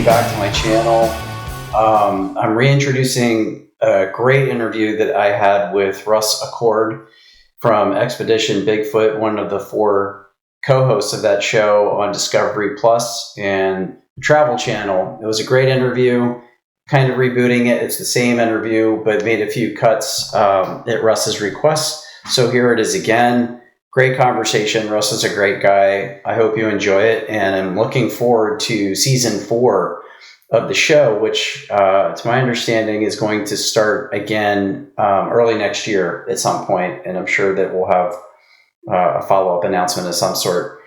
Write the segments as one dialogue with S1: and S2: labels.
S1: you back to my channel. I'm reintroducing a great interview that I had with Russ Acord from Expedition Bigfoot, one of the 4 co-hosts of that show on Discovery Plus and the Travel Channel. It was a great interview, kind of rebooting it. It's the same interview, but made a few cuts at Russ's request. So here it is again. Great conversation. Russ is a great guy. I hope you enjoy it. And I'm looking forward to season 4 of the show, which to my understanding is going to start again early next year at some point. And I'm sure that we'll have a follow-up announcement of some sort.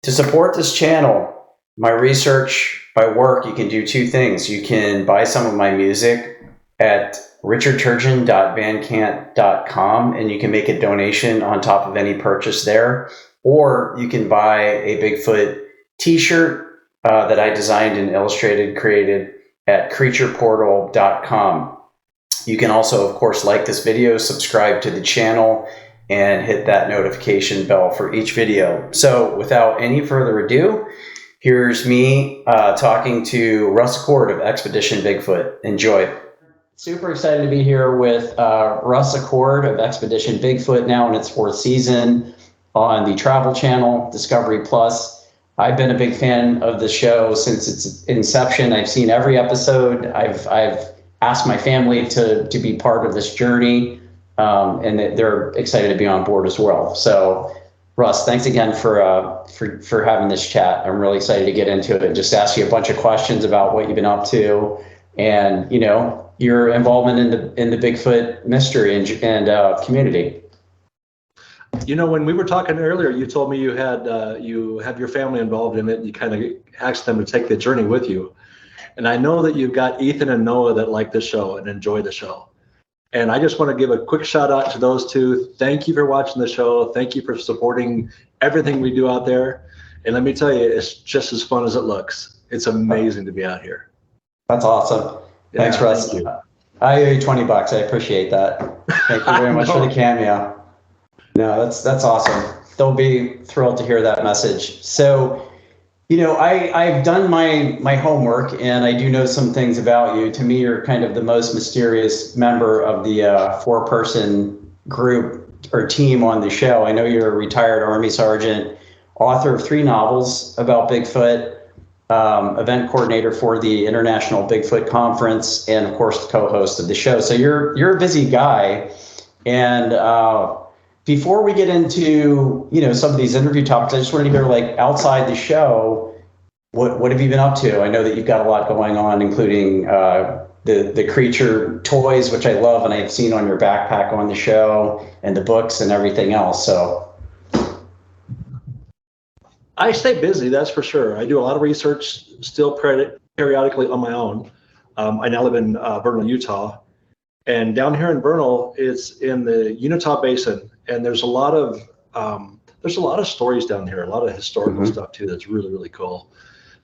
S1: To support this channel, my research, my work, you can do 2 things. You can buy some of my music at richardturgeon.bandcamp.com, and you can make a donation on top of any purchase there. Or you can buy a Bigfoot t-shirt that I designed and illustrated, created at creatureportal.com. You can also, of course, like this video, subscribe to the channel, and hit that notification bell for each video. So without any further ado, here's me talking to Russ Acord of Expedition Bigfoot. Enjoy. Super excited to be here with Russ Acord of Expedition Bigfoot, now in its 4th season on the Travel Channel, Discovery Plus. I've been a big fan of the show since its inception. I've seen every episode. I've asked my family to be part of this journey, and they're excited to be on board as well. So, Russ, thanks again for having this chat. I'm really excited to get into it and just ask you a bunch of questions about what you've been up to, and your involvement in the Bigfoot mystery and community.
S2: When we were talking earlier, you told me you have your family involved in it, and you kind of asked them to take the journey with you. And I know that you've got Ethan and Noah that like the show and enjoy the show. And I just want to give a quick shout out to those 2. Thank you for watching the show. Thank you for supporting everything we do out there. And let me tell you, it's just as fun as it looks. It's amazing to be out here.
S1: That's awesome. Thanks, Russ.
S2: Thank you.
S1: I owe you $20. I appreciate that. Thank you very much for the cameo. No, that's awesome. They'll be thrilled to hear that message. So, I've done my homework, and I do know some things about you. To me, you're kind of the most mysterious member of the 4-person group or team on the show. I know you're a retired Army sergeant, author of 3 novels about Bigfoot, event coordinator for the International Bigfoot Conference, and of course the co-host of the show. So you're a busy guy. And before we get into some of these interview topics, I just wanted to hear, like, outside the show, what have you been up to? I know that you've got a lot going on, including the creature toys, which I love, and I've seen on your backpack on the show, and the books and everything else. So
S2: I stay busy, that's for sure. I do a lot of research still periodically on my own. I now live in Vernal, Utah. And down here in Vernal, it's in the Utah Basin, and there's a lot of stories down here, a lot of historical stuff too. That's really, really cool.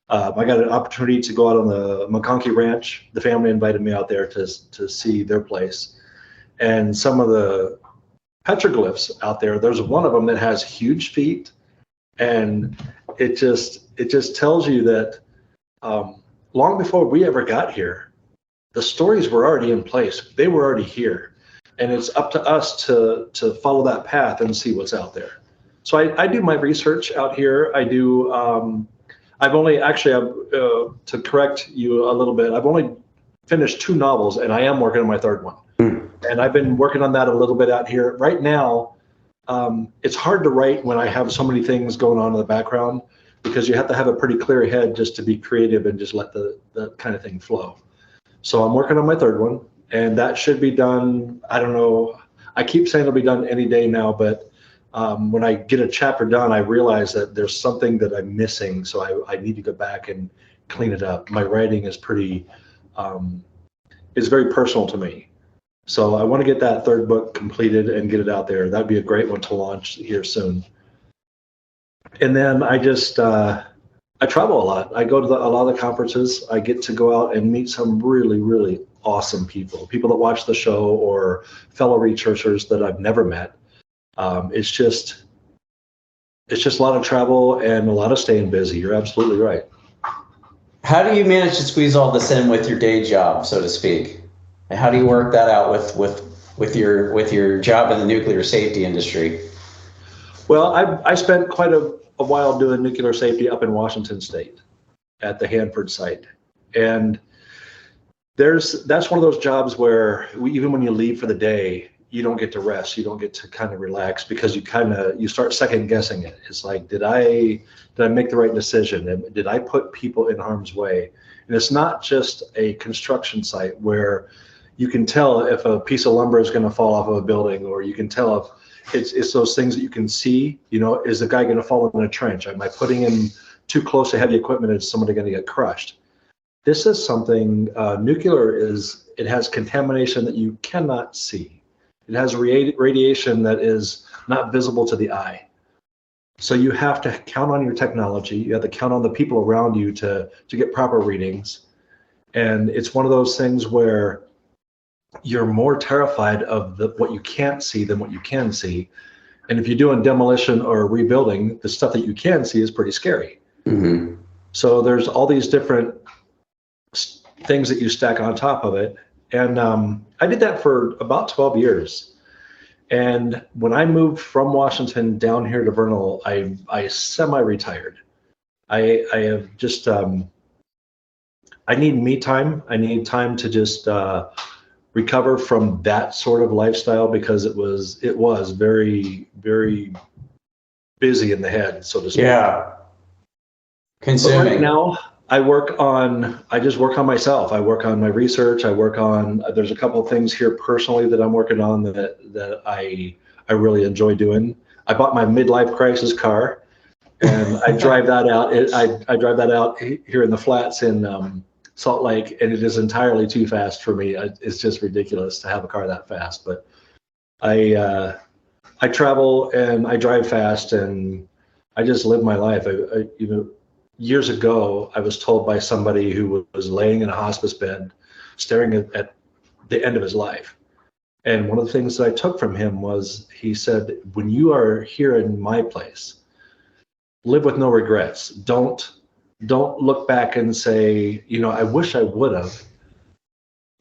S2: I got an opportunity to go out on the McConkey Ranch. The family invited me out there to see their place, and some of the petroglyphs out there. There's one of them that has huge feet, and it just tells you that long before we ever got here, the stories were already in place. They were already here. And it's up to us to follow that path and see what's out there. So I do my research out here. I do, I've only actually, to correct you a little bit, I've only finished 2 novels, and I am working on my 3rd one. And I've been working on that a little bit out here. Right now, it's hard to write when I have so many things going on in the background, because you have to have a pretty clear head just to be creative and just let the kind of thing flow. So I'm working on my 3rd one, and that should be done. I don't know. I keep saying it'll be done any day now, but when I get a chapter done, I realize that there's something that I'm missing. So I need to go back and clean it up. My writing is is very personal to me. So I want to get that 3rd book completed and get it out there. That'd be a great one to launch here soon. And then I just, I travel a lot. I go to a lot of the conferences. I get to go out and meet some really, really awesome people that watch the show, or fellow researchers that I've never met. It's just a lot of travel and a lot of staying busy. You're absolutely right.
S1: How do you manage to squeeze all this in with your day job, so to speak? And how do you work that out with your job in the nuclear safety industry?
S2: Well, I spent quite a while doing nuclear safety up in Washington State at the Hanford site. And that's one of those jobs where even when you leave for the day, you don't get to rest. You don't get to kind of relax because you start second guessing it. It's like, did I make the right decision? And did I put people in harm's way? And it's not just a construction site where you can tell if a piece of lumber is going to fall off of a building, or you can tell if it's those things that you can see. Is the guy going to fall in a trench? Am I putting in too close to heavy equipment? Is somebody going to get crushed? This is something, nuclear it has contamination that you cannot see. It has radiation that is not visible to the eye. So you have to count on your technology. You have to count on the people around you to get proper readings. And it's one of those things where you're more terrified of what you can't see than what you can see. And if you're doing demolition or rebuilding, the stuff that you can see is pretty scary.
S1: Mm-hmm.
S2: So there's all these different things that you stack on top of it. And I did that for about 12 years. And when I moved from Washington down here to Vernal, I semi-retired. I have just, I need me time. I need time to just recover from that sort of lifestyle, because it was very, very busy in the head, so to speak.
S1: Yeah. Consuming.
S2: But right now, I just work on myself. I work on my research. There's a couple of things here personally that I'm working on that I really enjoy doing. I bought my midlife crisis car, and I drive that out. I drive that out here in the flats in Salt Lake, and it is entirely too fast for me. It's just ridiculous to have a car that fast. But I travel and I drive fast, and I just live my life. Years ago, I was told by somebody who was laying in a hospice bed, staring at the end of his life. And one of the things that I took from him was, he said, when you are here in my place, live with no regrets. Don't look back and say, I wish I would have.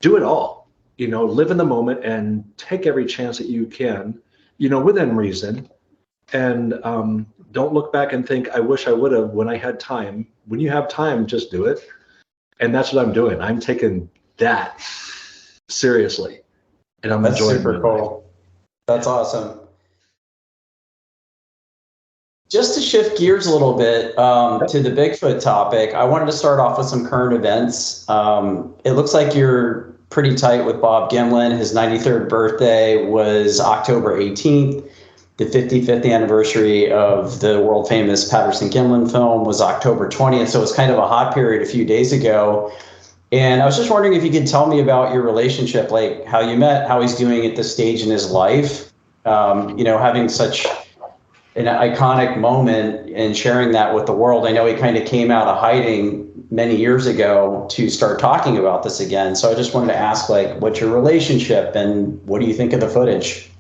S2: Do it all. Live in the moment and take every chance that you can, within reason. And don't look back and think, I wish I would have when I had time. When you have time, just do it. And that's what I'm doing. I'm taking that seriously. And I'm enjoying it.
S1: That's super cool. That's awesome. Just to shift gears a little bit to the Bigfoot topic, I wanted to start off with some current events. It looks like you're pretty tight with Bob Gimlin. His 93rd birthday was October 18th. The 55th anniversary of the world famous Patterson-Gimlin film was October 20th. So it's kind of a hot period a few days ago. And I was just wondering if you could tell me about your relationship, like how you met, how he's doing at this stage in his life, having such an iconic moment and sharing that with the world. I know he kind of came out of hiding many years ago to start talking about this again. So I just wanted to ask, what's your relationship and what do you think of the footage?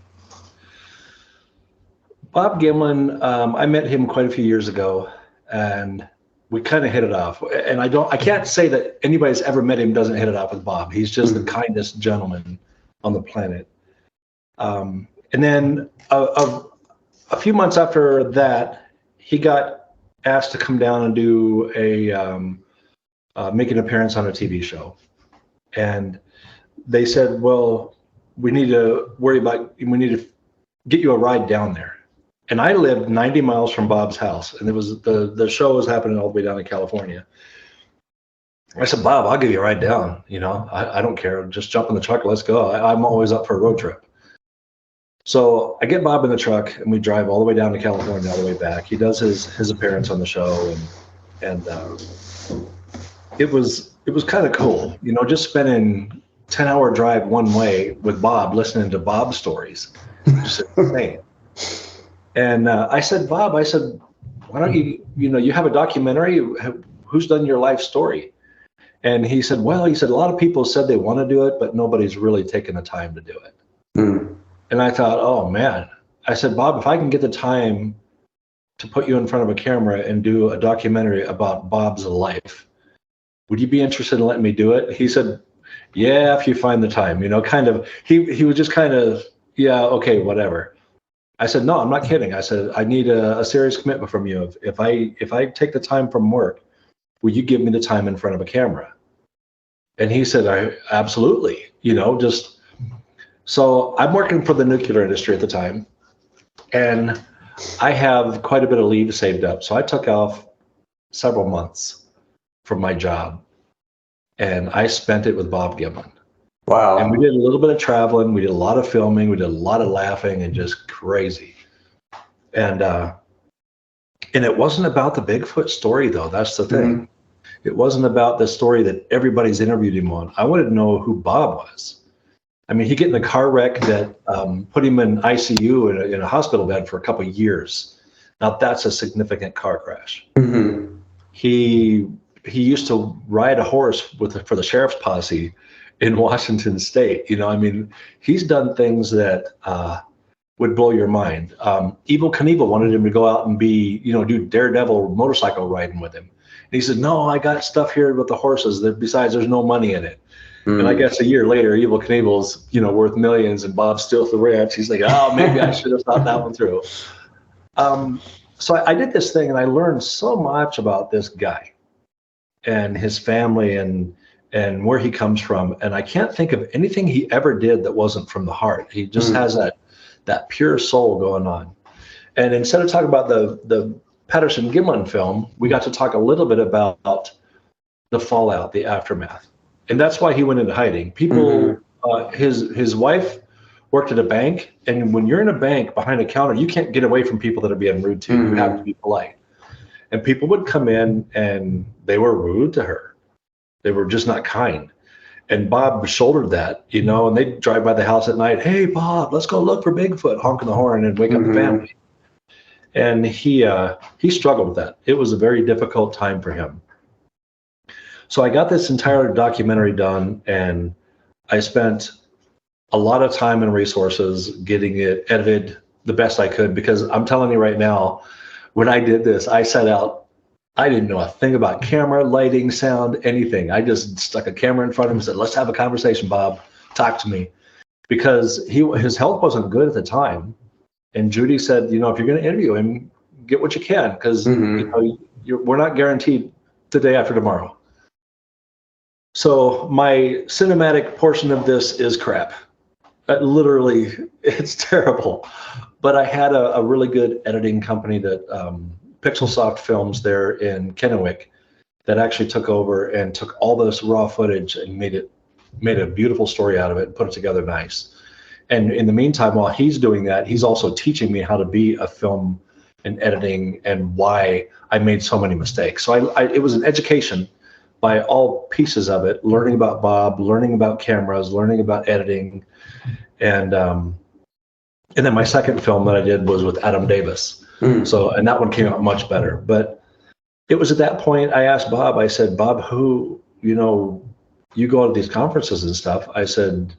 S2: Bob Gimlin, I met him quite a few years ago, and we kind of hit it off. And I can't say that anybody's ever met him doesn't hit it off with Bob. He's just the kindest gentleman on the planet. And then a few months after that, he got asked to come down and do make an appearance on a TV show. And they said, well, we need to get you a ride down there. And I lived 90 miles from Bob's house, and it was the show was happening all the way down in California. I said, Bob, I'll give you a ride down. I don't care. Just jump in the truck. Let's go. I'm always up for a road trip. So I get Bob in the truck, and we drive all the way down to California, all the way back. He does his appearance on the show, and it was kind of cool, just spending 10-hour drive one way with Bob, listening to Bob's stories. Just insane. And I said, Bob, why don't you have a documentary? Who's done your life story? And he said, a lot of people said they want to do it, but nobody's really taken the time to do it. Mm. And I thought, oh man. I said, Bob, if I can get the time to put you in front of a camera and do a documentary about Bob's life, would you be interested in letting me do it? He said, yeah, if you find the time, kind of, he was just kind of, yeah, okay, whatever. I said, no, I'm not kidding. I said, I need a serious commitment from you. If I take the time from work, will you give me the time in front of a camera? And he said, absolutely, so I'm working for the nuclear industry at the time, and I have quite a bit of leave saved up. So I took off several months from my job, and I spent it with Bob Gimlin.
S1: Wow.
S2: And we did a little bit of traveling. We did a lot of filming. We did a lot of laughing and just crazy. And it wasn't about the Bigfoot story, though. That's the thing.
S1: Mm-hmm.
S2: It wasn't about the story that everybody's interviewed him on. I wanted to know who Bob was. I mean, he get in a car wreck that put him in ICU in a hospital bed for a couple of years. Now, that's a significant car crash.
S1: Mm-hmm.
S2: He used to ride a horse for the sheriff's posse in Washington State. I mean, he's done things that would blow your mind. Evel Knievel wanted him to go out and do daredevil motorcycle riding with him. And he said, no, I got stuff here with the horses. Besides, there's no money in it. Mm. And I guess a year later, Evel Knievel's, worth millions, and Bob's still at the ranch. He's like, oh, maybe I should have thought that one through. So I did this thing, and I learned so much about this guy and his family and where he comes from. And I can't think of anything he ever did that wasn't from the heart. He just has that pure soul going on. And instead of talking about the Patterson Gimlin film, we got to talk a little bit about the fallout, the aftermath. And that's why he went into hiding. People, his wife worked at a bank, and when you're in a bank behind a counter, you can't get away from people that are being rude to you. You have to be polite. And people would come in and they were rude to her. They were just not kind. And Bob shouldered that, and they'd drive by the house at night. Hey, Bob, let's go look for Bigfoot, honking the horn and wake up the family. And he struggled with that. It was a very difficult time for him. So I got this entire documentary done, and I spent a lot of time and resources getting it edited the best I could, because I'm telling you right now, when I did this, I set out, I didn't know a thing about camera, lighting, sound, anything. I just stuck a camera in front of him and said, let's have a conversation, Bob. Talk to me. Because his health wasn't good at the time. And Judy said, if you're going to interview him, get what you can, because we're not guaranteed the day after tomorrow. So my cinematic portion of this is crap. Literally, it's terrible. But I had a really good editing company that Pixelsoft Films there in Kennewick that actually took over and took all this raw footage and made a beautiful story out of it and put it together nice. And in the meantime, while he's doing that, he's also teaching me how to be a film and editing and why I made so many mistakes. So it was an education by all pieces of it, learning about Bob, learning about cameras, learning about editing. And then my second film that I did was with Adam Davis. So, and that one came out much better. But it was at that point I asked Bob, I said, Bob, you go to these conferences and stuff. I said,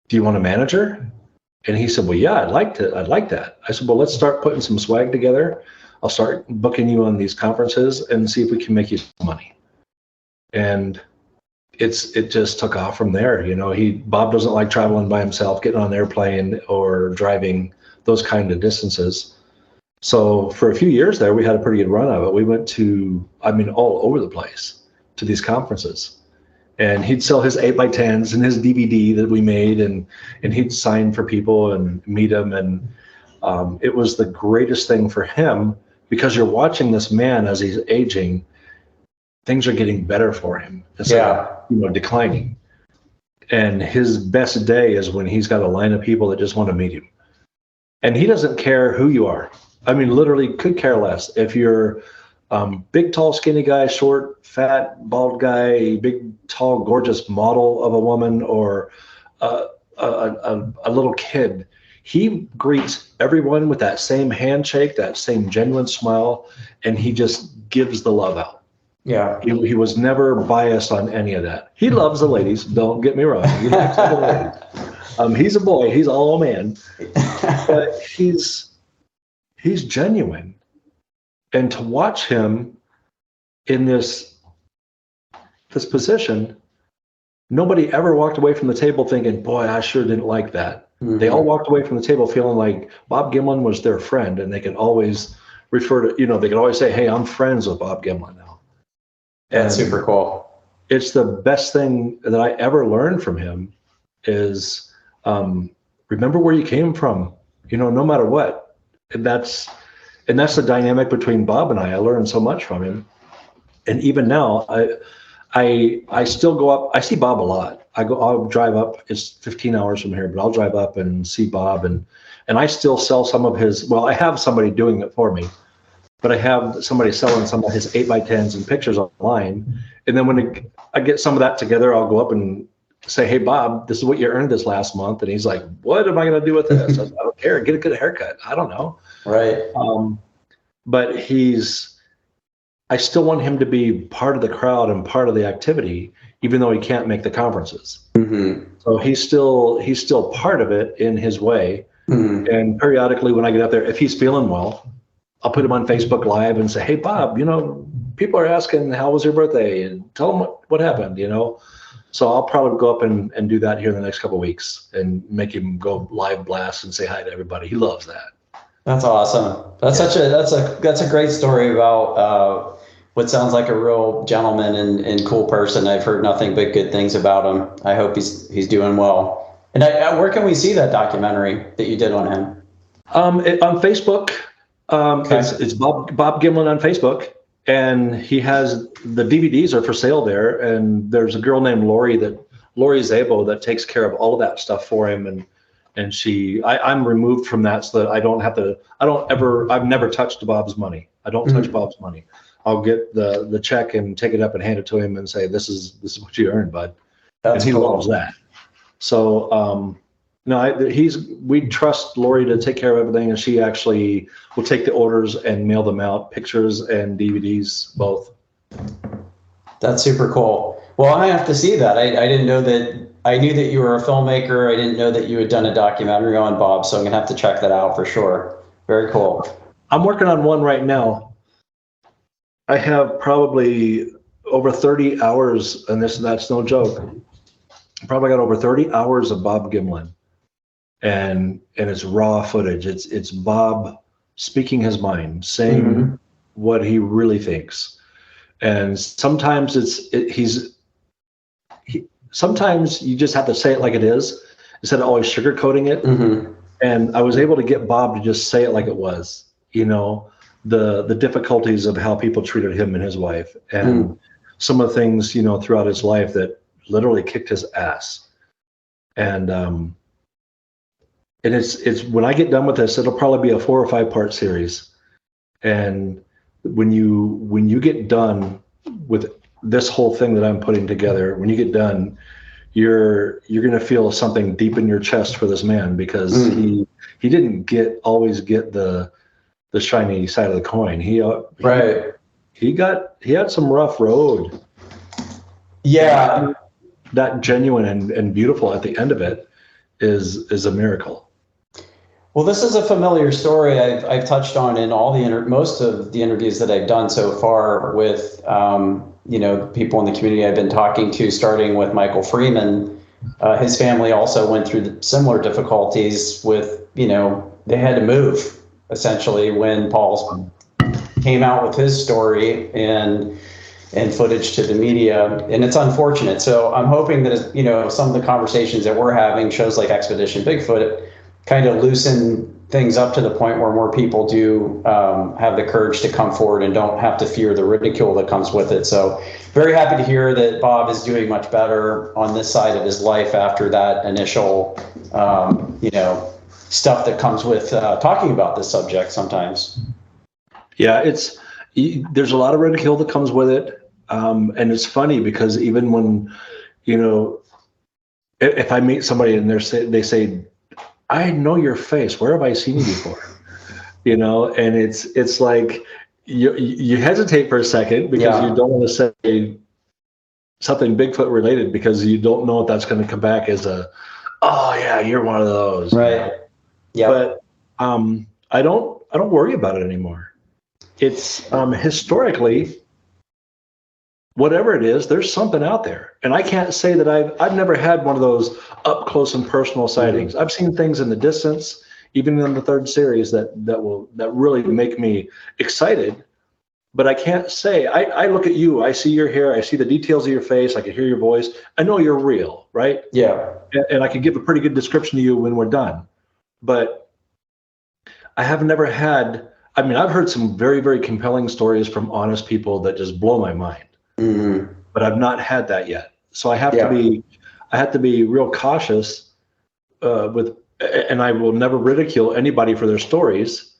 S2: do you want a manager? And he said, well, yeah, I'd like that. I said, well, let's start putting some swag together. I'll start booking you on these conferences and see if we can make you some money. And it just took off from there. Bob doesn't like traveling by himself, getting on an airplane or driving those kind of distances. So for a few years there, we had a pretty good run of it. We went all over the place to these conferences. And he'd sell his 8x10s and his DVD that we made, and he'd sign for people and meet them. And it was the greatest thing for him, because you're watching this man as he's aging. Things are getting better for him. It's declining. And his best day is when he's got a line of people that just want to meet him. And he doesn't care who you are. I mean, literally could care less. If you're big, tall, skinny guy, short, fat, bald guy, big, tall, gorgeous model of a woman, or a little kid, he greets everyone with that same handshake, that same genuine smile, and he just gives the love out.
S1: Yeah.
S2: He was never biased on any of that. He loves the ladies, don't get me wrong. He likes the ladies. He's a boy, he's all man. But he's genuine. And to watch him in this this position, nobody ever walked away from the table thinking, boy, I sure didn't like that. They all walked away from the table feeling like Bob Gimlin was their friend, and they could always refer to, they could always say, hey, I'm friends with Bob Gimlin now.
S1: That's super cool.
S2: It's the best thing that I ever learned from him is remember where you came from, no matter what. And that's the dynamic between Bob and I. I learned so much from him. And even now, I still go up. I see Bob a lot. I'll drive up. It's 15 hours from here, but I'll drive up and see Bob. And I still sell some of his. Well, I have somebody doing it for me, but I have somebody selling some of his 8x10s and pictures online. And then when I get some of that together, I'll go up and say, "Hey, Bob, this is what you earned this last month." And he's like, "What am I going to do with this?" I don't care. Get a good haircut. I don't know.
S1: Right.
S2: But I still want him to be part of the crowd and part of the activity, even though he can't make the conferences.
S1: Mm-hmm.
S2: So he's still part of it in his way. Mm-hmm. And periodically when I get out there, if he's feeling well, I'll put him on Facebook Live and say, "Hey, Bob, people are asking, how was your birthday? And tell them what happened, So I'll probably go up and do that here in the next couple of weeks and make him go live blast and say hi to everybody. He loves that.
S1: That's awesome. That's a great story about what sounds like a real gentleman and cool person. I've heard nothing but good things about him. I hope he's doing well. And where can we see that documentary that you did on him?
S2: On Facebook. Okay. It's Bob Gimlin on Facebook, and he has the DVDs are for sale there. And there's a girl named Lori Zabo that takes care of all of that stuff for him. And I'm removed from that so that I don't have to. I've never touched Bob's money. I don't touch Bob's money. I'll get the check and take it up and hand it to him and say, "This is what you earned, bud."
S1: That's
S2: and he
S1: cool.
S2: loves that. So we trust Lori to take care of everything, and she actually will take the orders and mail them out, pictures and DVDs both.
S1: That's super cool. Well, I have to see that. I didn't know that. I knew that you were a filmmaker. I didn't know that you had done a documentary on Bob, so I'm gonna have to check that out for sure. Very cool.
S2: I'm working on one right now. I have probably over 30 hours, and that's no joke. I probably got over 30 hours of Bob Gimlin, and it's raw footage. It's Bob speaking his mind, saying what he really thinks, and sometimes sometimes you just have to say it like it is instead of always sugarcoating it. Mm-hmm. And I was able to get Bob to just say it like it was, the difficulties of how people treated him and his wife, and some of the things, throughout his life that literally kicked his ass. And it's when I get done with this, it'll probably be a 4 or 5 part series. And when you get done with this whole thing that I'm putting together, when you get done, you're going to feel something deep in your chest for this man, because he didn't always get the shiny side of the coin. He had some rough road.
S1: Yeah.
S2: That genuine and beautiful at the end of it is a miracle.
S1: Well, this is a familiar story I've touched on in all most of the interviews that I've done so far with people in the community I've been talking to, starting with Michael Freeman. His family also went through similar difficulties with, they had to move essentially when Paul came out with his story and footage to the media, and it's unfortunate. So I'm hoping that some of the conversations that we're having, shows like Expedition Bigfoot, kind of loosen things up to the point where more people do have the courage to come forward and don't have to fear the ridicule that comes with it. So very happy to hear that Bob is doing much better on this side of his life after that initial, stuff that comes with talking about this subject sometimes. Yeah,
S2: there's a lot of ridicule that comes with it. And it's funny because even when, if I meet somebody and they say, "I know your face. Where have I seen you before?" And it's like you hesitate for a second because you don't want to say something Bigfoot related, because you don't know if that's going to come back as "Oh yeah, you're one of those."
S1: Right. Yeah.
S2: But I don't worry about it anymore. It's historically, whatever it is, there's something out there. And I can't say that I've never had one of those up close and personal sightings. I've seen things in the distance, even in the third series, that really make me excited. But I can't say, I look at you, I see your hair, I see the details of your face, I can hear your voice. I know you're real, right?
S1: Yeah.
S2: And I can give a pretty good description to you when we're done. But I have never had, I mean, I've heard some very, very compelling stories from honest people that just blow my mind.
S1: Mm-hmm.
S2: But I've not had that yet. So I have to be real cautious and I will never ridicule anybody for their stories,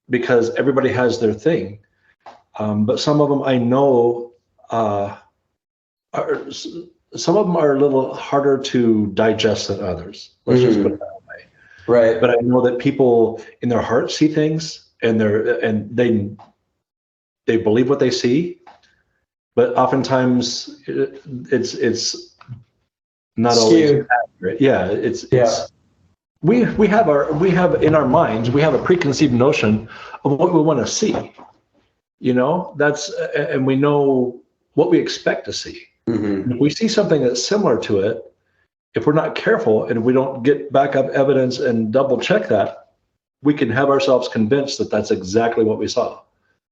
S2: because everybody has their thing. But some of them I know some of them are a little harder to digest than others. Let's just put it that way.
S1: Right.
S2: But I know that people in their heart see things, and they believe what they see. But oftentimes it's not always accurate. Yeah, it's we have in our minds, we have a preconceived notion of what we want to see. And we know what we expect to see. Mm-hmm. If we see something that's similar to it, if we're not careful and we don't get backup evidence and double check that, we can have ourselves convinced that that's exactly what we saw.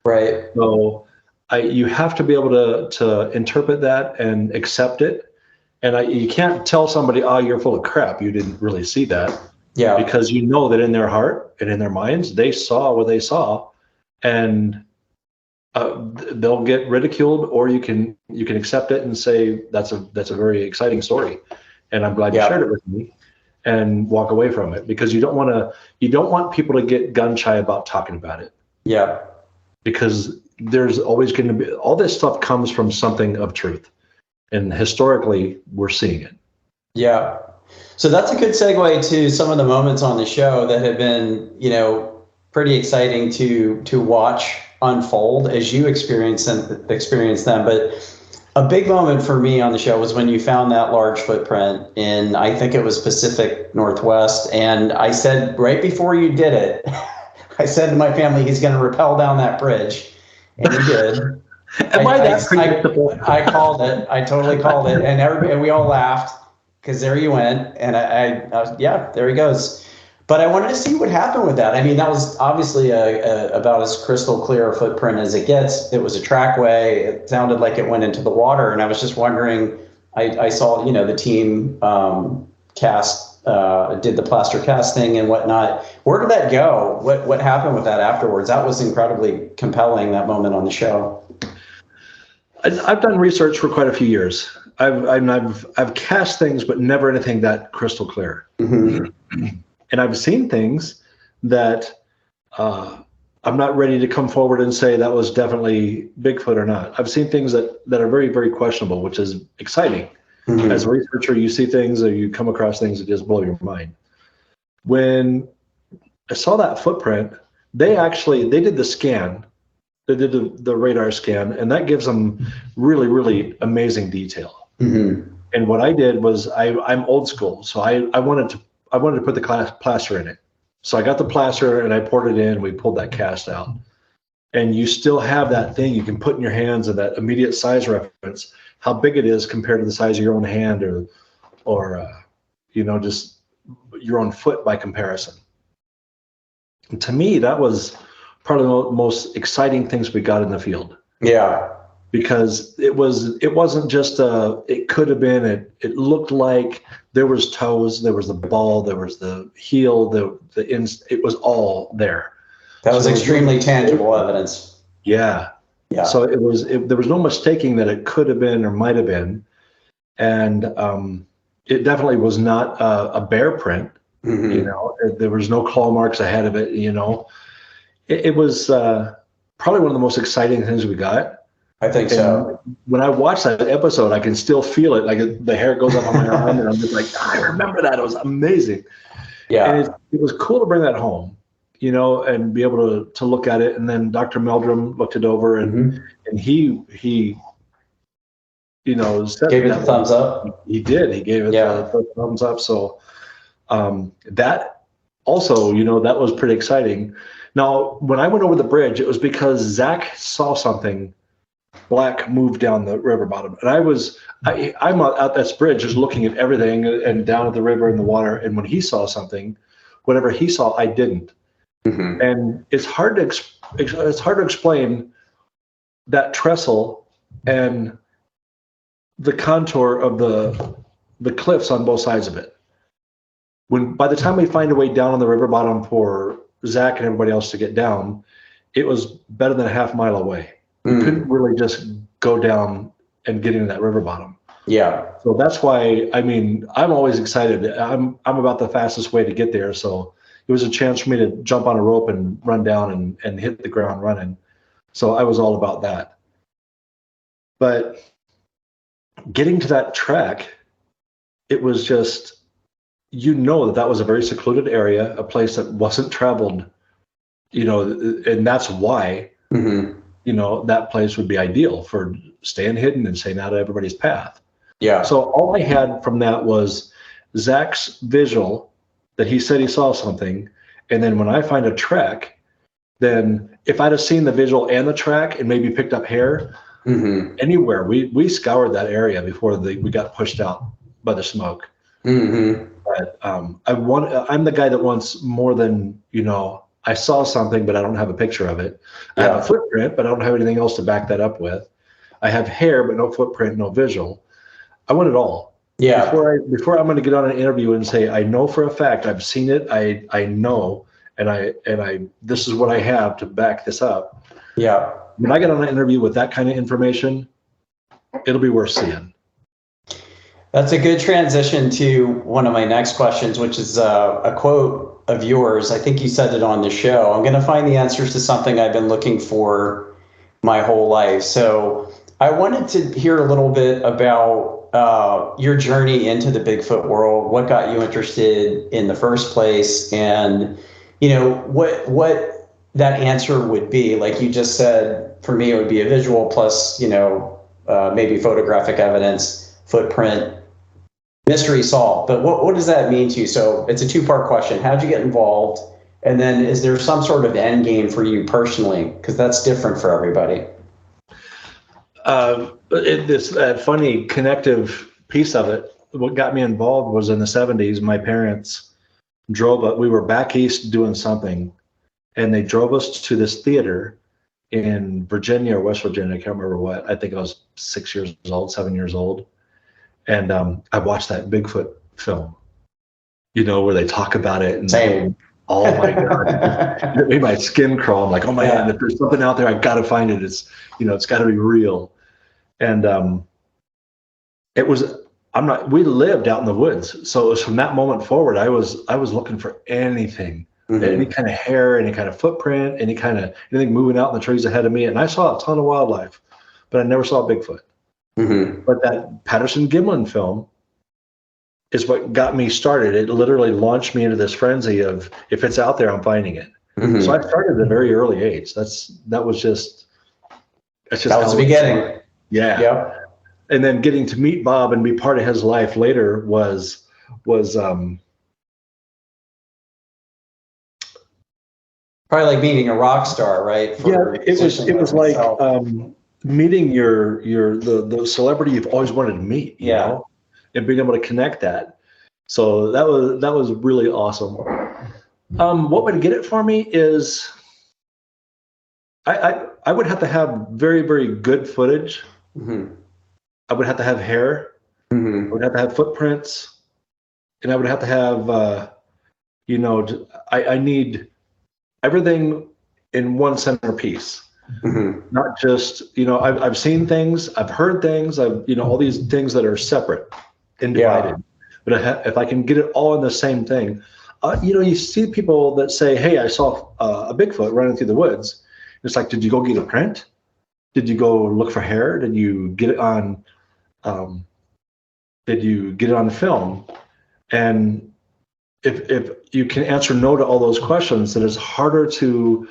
S1: Right.
S2: So you have to be able to interpret that and accept it. And you can't tell somebody, oh, you're full of crap, you didn't really see that.
S1: Yeah.
S2: Because you know that in their heart and in their minds, they saw what they saw. And they'll get ridiculed, or you can accept it and say that's a very exciting story, and I'm glad you shared it with me, and walk away from it, because you don't want people to get gun shy about talking about it.
S1: Yeah.
S2: Because there's always going to be, all this stuff comes from something of truth, and historically we're seeing it. Yeah.
S1: So that's a good segue to some of the moments on the show that have been, pretty exciting to watch unfold as you experience them. But a big moment for me on the show was when you found that large footprint in, I think it was Pacific Northwest. And I said, right before you did it, I said to my family, he's going to rappel down that bridge. And he did.
S2: Am I that predictable?
S1: I called it. I totally called it. And we all laughed, because there you went. And I was, there he goes. But I wanted to see what happened with that. I mean, that was obviously about as crystal clear a footprint as it gets. It was a trackway. It sounded like it went into the water. And I was just wondering, I saw, the team did the plaster casting and whatnot. Where did that go? What happened with that afterwards? That was incredibly compelling, that moment on the show.
S2: I've done research for quite a few years. I've cast things, but never anything that crystal clear. Mm-hmm. And I've seen things that I'm not ready to come forward and say that was definitely Bigfoot or not. I've seen things that are very, very questionable, which is exciting. Mm-hmm. As a researcher, you see things, or you come across things that just blow your mind. When I saw that footprint, they did the scan. They did the radar scan, and that gives them really, really amazing detail. Mm-hmm. And what I did was I'm old school, so I wanted to put the plaster in it. So I got the plaster and I poured it in. We pulled that cast out. And you still have that thing you can put in your hands, and that immediate size reference, how big it is compared to the size of your own hand or just your own foot by comparison. And to me, that was probably the most exciting things we got in the field.
S1: Yeah. Because it wasn't just it could have been, it looked like there was toes, there was the ball, there was the heel, it was all there. That was extremely tangible evidence.
S2: Yeah. Yeah. So there was no mistaking that it could have been or might have been. And it definitely was not a bear print. Mm-hmm. There was no claw marks ahead of it. It was probably one of the most exciting things we got.
S1: I think so.
S2: When I watched that episode, I can still feel it. Like the hair goes up on my arm, and I'm just like, I remember that. It was amazing. Yeah. And it was cool to bring that home, and be able to look at it. And then Dr. Meldrum looked it over, and he said,
S1: gave it the thumbs up.
S2: He did. He gave it the thumbs up. So that also, that was pretty exciting. Now, when I went over the bridge, it was because Zach saw something black move down the river bottom. And I'm out this bridge just looking at everything and down at the river and the water. And when he saw something, whatever he saw, I didn't.
S1: Mm-hmm.
S2: And it's hard to explain that trestle and the contour of the cliffs on both sides of it. By the time we find a way down on the river bottom for Zach and everybody else to get down, it was better than a half mile away. We couldn't really just go down and get into that river bottom.
S1: Yeah.
S2: So that's why, I mean, I'm always excited. I'm about the fastest way to get there. So it was a chance for me to jump on a rope and run down and hit the ground running. So I was all about that. But getting to that track, it was just, that was a very secluded area, a place that wasn't traveled, and that's why, that place would be ideal for staying hidden and staying out of everybody's path.
S1: Yeah.
S2: So all I had from that was Zach's visual that he said he saw something. And then when I find a track, then if I'd have seen the visual and the track and maybe picked up hair anywhere, we scoured that area before we got pushed out by the smoke. But I'm the guy that wants more than, I saw something, but I don't have a picture of it. I have a footprint, but I don't have anything else to back that up with. I have hair, but no footprint, no visual. I want it all.
S1: Yeah.
S2: Before I'm going to get on an interview and say, I know for a fact, I've seen it. I know, and I this is what I have to back this up.
S1: Yeah.
S2: When I get on an interview with that kind of information, it'll be worth seeing.
S1: That's a good transition to one of my next questions, which is a quote of yours. I think you said it on the show. I'm going to find the answers to something I've been looking for my whole life. So I wanted to hear a little bit about your journey into the Bigfoot world, what got you interested in the first place, and what that answer would be. Like you just said, for me, it would be a visual plus, maybe photographic evidence, footprint, mystery solved. But what does that mean to you? So it's a two-part question. How'd you get involved? And then is there some sort of end game for you personally? Because that's different for everybody.
S2: This funny connective piece of it, what got me involved was in the 70s, my parents we were back east doing something, and they drove us to this theater in Virginia or West Virginia. I can't remember what. I think I was 7 years old. And I watched that Bigfoot film, where they talk about it. And
S1: same.
S2: Oh my God, it made my skin crawl. I'm like, oh my God, if there's something out there, I've got to find it. It's got to be real. And we lived out in the woods. So it was from that moment forward, I was looking for anything, any kind of hair, any kind of footprint, anything moving out in the trees ahead of me. And I saw a ton of wildlife, but I never saw Bigfoot. But that Patterson Gimlin film is what got me started. It literally launched me into this frenzy of, if it's out there, I'm finding it. So I started at a very early age. That was the beginning. Yeah. Yep. And then getting to meet Bob and be part of his life later was probably
S1: like meeting a rock star, right?
S2: It was like meeting the celebrity you've always wanted to meet, you know, and being able to connect that. So that was really awesome. What would get it for me is I would have to have very, very good footage. I would have to have hair. I would have to have footprints, and I would have to have I need everything in one centerpiece. Not just, I've seen things, I've heard things, all these things that are separate and divided. But if I can get it all in the same thing, you see people that say, hey, I saw a Bigfoot running through the woods. It's like, did you go get a print? Did you go look for hair? Did you get it on film? And if you can answer no to all those questions, then it's harder to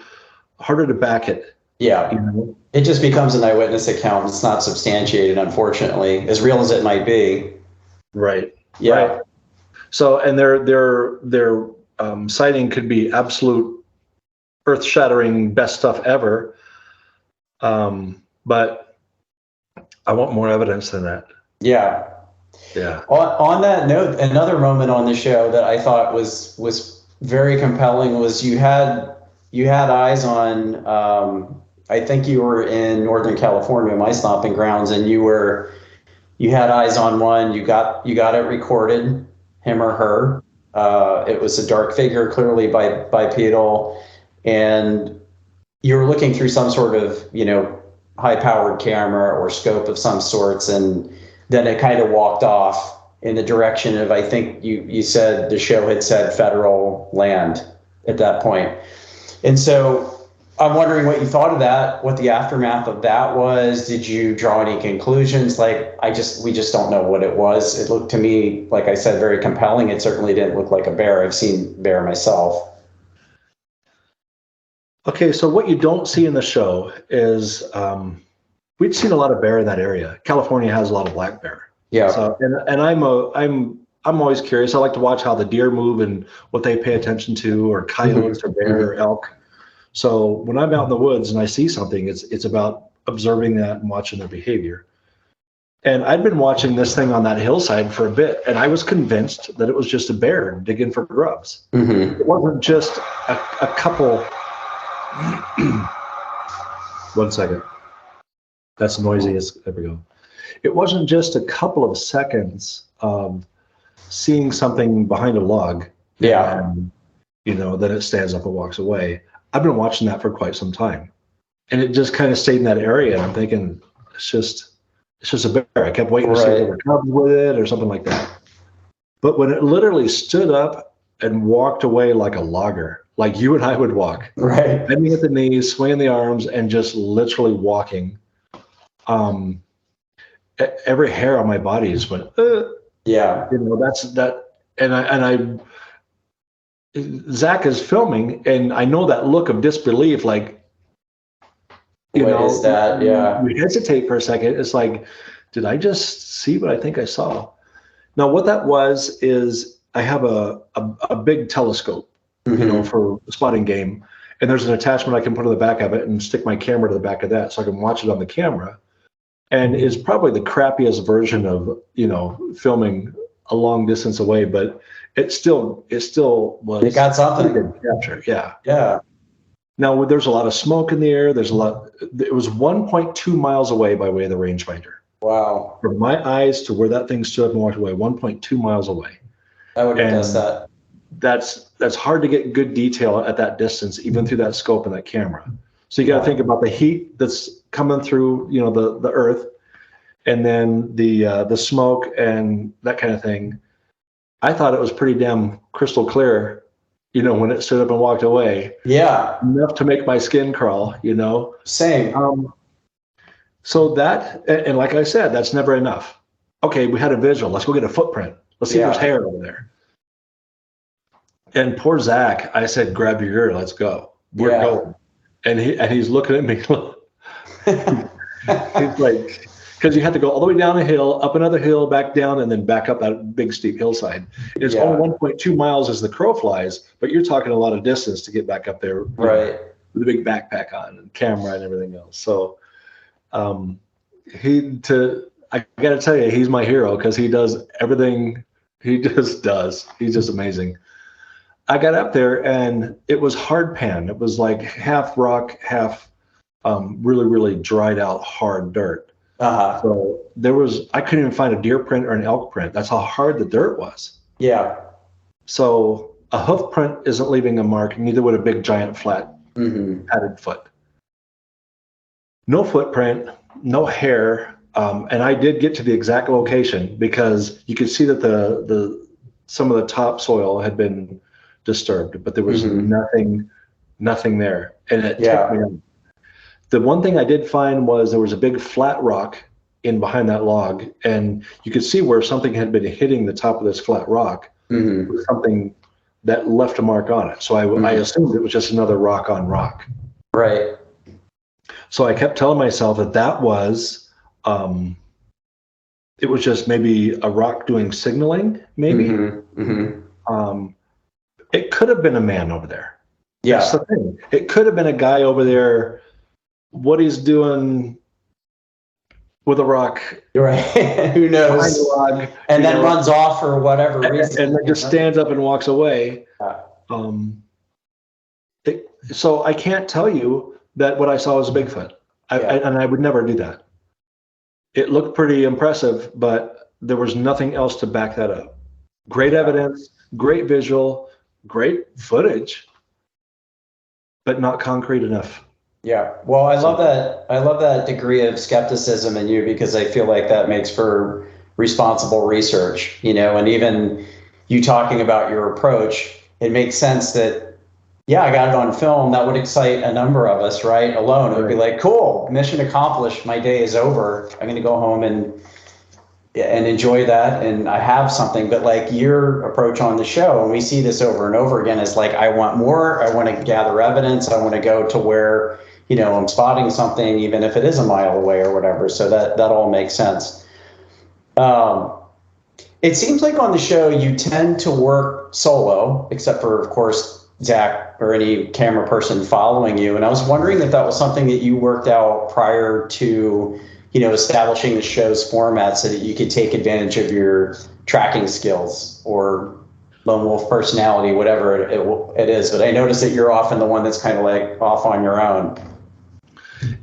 S2: back it.
S1: Yeah. It just becomes an eyewitness account. It's not substantiated, unfortunately, as real as it might be.
S2: Right.
S1: Yeah.
S2: Right. So, and their sighting could be absolute earth-shattering, best stuff ever. But I want more evidence than that.
S1: Yeah.
S2: Yeah.
S1: On that note, another moment on the show that I thought was very compelling was you had eyes on. I think you were in Northern California, my stomping grounds, and you had eyes on one. You got it recorded, him or her. It was a dark figure, clearly bipedal, and you were looking through some sort of high-powered camera or scope of some sorts, and then it kind of walked off in the direction of, I think you said the show had said federal land at that point. And so I'm wondering what you thought of that, what the aftermath of that was. Did you draw any conclusions? Like, we just don't know what it was. It looked to me, like I said, very compelling. It certainly didn't look like a bear. I've seen bear myself.
S2: Okay, so what you don't see in the show is we'd seen a lot of bear in that area. California has a lot of black bear.
S1: Yeah.
S2: So and I'm always curious. I like to watch how the deer move and what they pay attention to, or coyotes or bear or elk. So when I'm out in the woods and I see something, it's about observing that and watching their behavior. And I'd been watching this thing on that hillside for a bit, and I was convinced that it was just a bear digging for grubs. It wasn't just a couple. One second. That's noisy as there we go. It wasn't just a couple of seconds of seeing something behind a log.
S1: Yeah.
S2: And, then it stands up and walks away. I've been watching that for quite some time. And it just kind of stayed in that area. And I'm thinking, it's just a bear. I kept waiting to see if there were cubs with it or something like that. But when it literally stood up and walked away like a logger, like you and I would walk,
S1: right,
S2: bending at the knees, swinging the arms, and just literally walking, every hair on my body just went,
S1: yeah.
S2: That's that. And Zach is filming, and I know that look of disbelief, like,
S1: What is that? Yeah.
S2: We hesitate for a second. It's like, did I just see what I think I saw? Now, what that was is I have a big telescope, for spotting game, and there's an attachment I can put on the back of it and stick my camera to the back of that so I can watch it on the camera. And it's probably the crappiest version of, filming a long distance away, but it still was.
S1: It got something.
S2: Good capture. Yeah.
S1: Yeah.
S2: Now there's a lot of smoke in the air. It was 1.2 miles away by way of the rangefinder.
S1: Wow.
S2: From my eyes to where that thing stood up and walked away, 1.2 miles away.
S1: I would guess that.
S2: That's hard to get good detail at that distance, even through that scope and that camera. So you got to think about the heat that's coming through, the earth, and then the smoke and that kind of thing. I thought it was pretty damn crystal clear, when it stood up and walked away.
S1: Yeah.
S2: Enough to make my skin crawl,
S1: Same.
S2: So that, and like I said, that's never enough. Okay, we had a visual. Let's go get a footprint. Let's see if there's hair over there. And poor Zach, I said, grab your gear, let's go. We're going. And he's looking at me. He's like, because you have to go all the way down a hill, up another hill, back down, and then back up that big steep hillside. It's only 1.2 miles as the crow flies, but you're talking a lot of distance to get back up there.
S1: Right.
S2: With a big backpack on and camera and everything else. So I got to tell you, he's my hero because he does everything he just does. He's just amazing. I got up there and it was hard pan. It was like half rock, half really, really dried out hard dirt. So I couldn't even find a deer print or an elk print. That's how hard the dirt was.
S1: Yeah.
S2: So a hoof print isn't leaving a mark, neither would a big giant flat padded foot. No footprint, no hair. And I did get to the exact location because you could see that some of the topsoil had been disturbed, but there was nothing there. And it took me on. The one thing I did find was there was a big flat rock in behind that log, and you could see where something had been hitting the top of this flat rock, with something that left a mark on it. So I assumed it was just another rock on rock.
S1: Right.
S2: So I kept telling myself that was, it was just maybe a rock doing signaling, maybe. It could have been a man over there.
S1: Yeah.
S2: That's the thing. It could have been a guy over there. What he's doing, with a rock.
S1: Right. Who
S2: Behind
S1: knows?
S2: the log,
S1: And then runs off for whatever reason.
S2: and then just stands up and walks away.
S1: Yeah.
S2: So I can't tell you that what I saw was a Bigfoot. And I would never do that. It looked pretty impressive, but there was nothing else to back that up. Great evidence, great visual, great footage, but not concrete enough.
S1: Yeah. Well, I love that. I love that degree of skepticism in you, because I feel like that makes for responsible research, and even you talking about your approach, it makes sense that, yeah, I got it on film. That would excite a number of us, right? Alone. It would be like, cool, mission accomplished. My day is over. I'm going to go home and enjoy that. And I have something. But like your approach on the show, and we see this over and over again, is like, I want more. I want to gather evidence. I want to go to where, I'm spotting something, even if it is a mile away or whatever. So that all makes sense. It seems like on the show, you tend to work solo, except for, of course, Zach or any camera person following you. And I was wondering if that was something that you worked out prior to, establishing the show's format, so that you could take advantage of your tracking skills or lone wolf personality, whatever it is. But I noticed that you're often the one that's kind of like off on your own.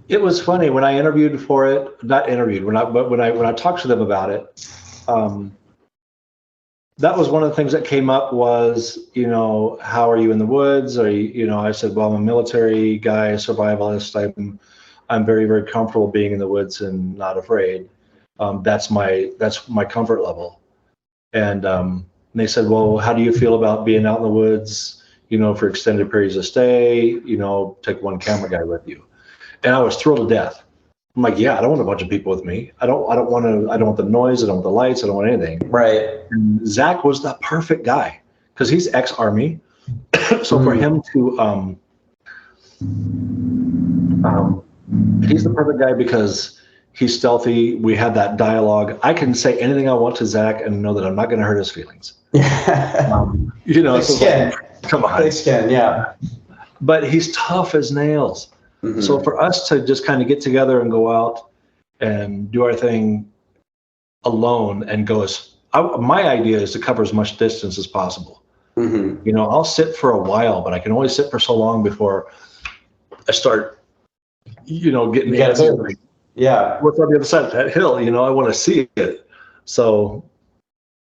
S2: It was funny when I interviewed for it, not interviewed, when I talked to them about it. That was one of the things that came up was, how are you in the woods? Or, I said, well, I'm a military guy, a survivalist. I'm very, very comfortable being in the woods and not afraid. That's my comfort level. And they said, well, how do you feel about being out in the woods, for extended periods of stay, take one camera guy with you. And I was thrilled to death. I'm like, yeah, I don't want a bunch of people with me. I don't want the noise. I don't want the lights. I don't want anything.
S1: Right.
S2: And Zach was the perfect guy because he's ex-Army. So for him to, he's the perfect guy because he's stealthy. We had that dialogue. I can say anything I want to Zach and know that I'm not going to hurt his feelings.
S1: Skin.
S2: Come on.
S1: Thick skin, yeah.
S2: But he's tough as nails. Mm-hmm. So for us to just kind of get together and go out and do our thing alone and go my idea is to cover as much distance as possible. Mm-hmm. I'll sit for a while, but I can only sit for so long before I start, getting antsy.
S1: Yeah.
S2: What's on the other side of that hill? I want to see it. So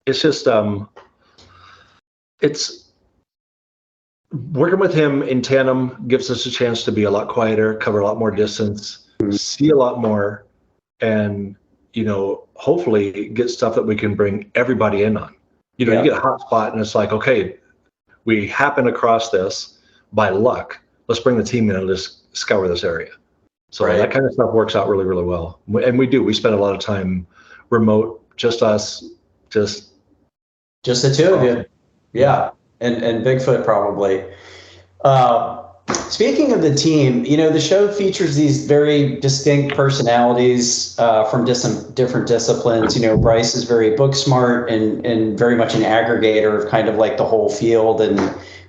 S2: it's just, it's working with him in tandem gives us a chance to be a lot quieter, cover a lot more distance, see a lot more, and, hopefully get stuff that we can bring everybody in on. You get a hot spot and it's like, okay, we happen across this by luck. Let's bring the team in and just scour this area. So that kind of stuff works out really, really well. And we spend a lot of time remote, just us, just
S1: the two of you. Yeah. And Bigfoot probably. Speaking of the team, the show features these very distinct personalities from different disciplines. Bryce is very book smart and very much an aggregator of kind of like the whole field and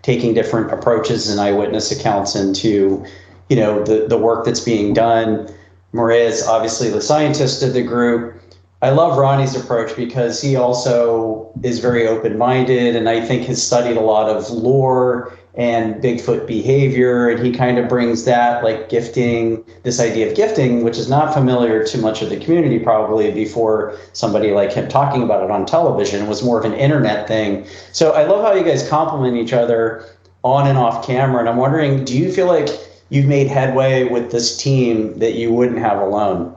S1: taking different approaches and eyewitness accounts into, the work that's being done. Maria is obviously the scientist of the group. I love Ronnie's approach because he also is very open-minded and I think has studied a lot of lore and Bigfoot behavior. And he kind of brings that, like gifting, this idea of gifting, which is not familiar to much of the community probably before somebody like him talking about it on television. It was more of an internet thing. So I love how you guys complement each other on and off camera. And I'm wondering, do you feel like you've made headway with this team that you wouldn't have alone?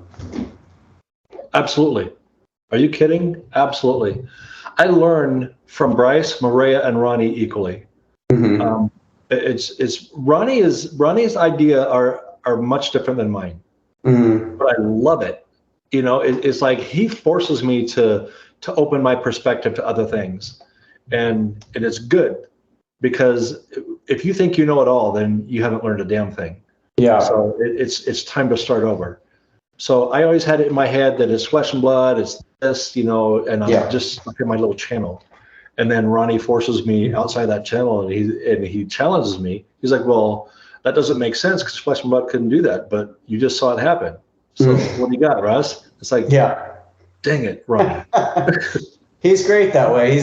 S2: Absolutely. Are you kidding? Absolutely. I learn from Bryce, Maria, and Ronnie equally. Mm-hmm. It's Ronnie's idea are much different than mine, but I love it. It's like he forces me to open my perspective to other things, and it's good because if you think you know it all, then you haven't learned a damn thing. Yeah. So it's time to start over. So I always had it in my head that it's flesh and blood, it's this, and I'm just stuck in my little channel. And then Ronnie forces me outside that channel and he challenges me. He's like, well, that doesn't make sense because flesh and blood couldn't do that, but you just saw it happen. So what do you got, Russ? It's like,
S1: Yeah.
S2: Dang it, wrong.
S1: He's great that way.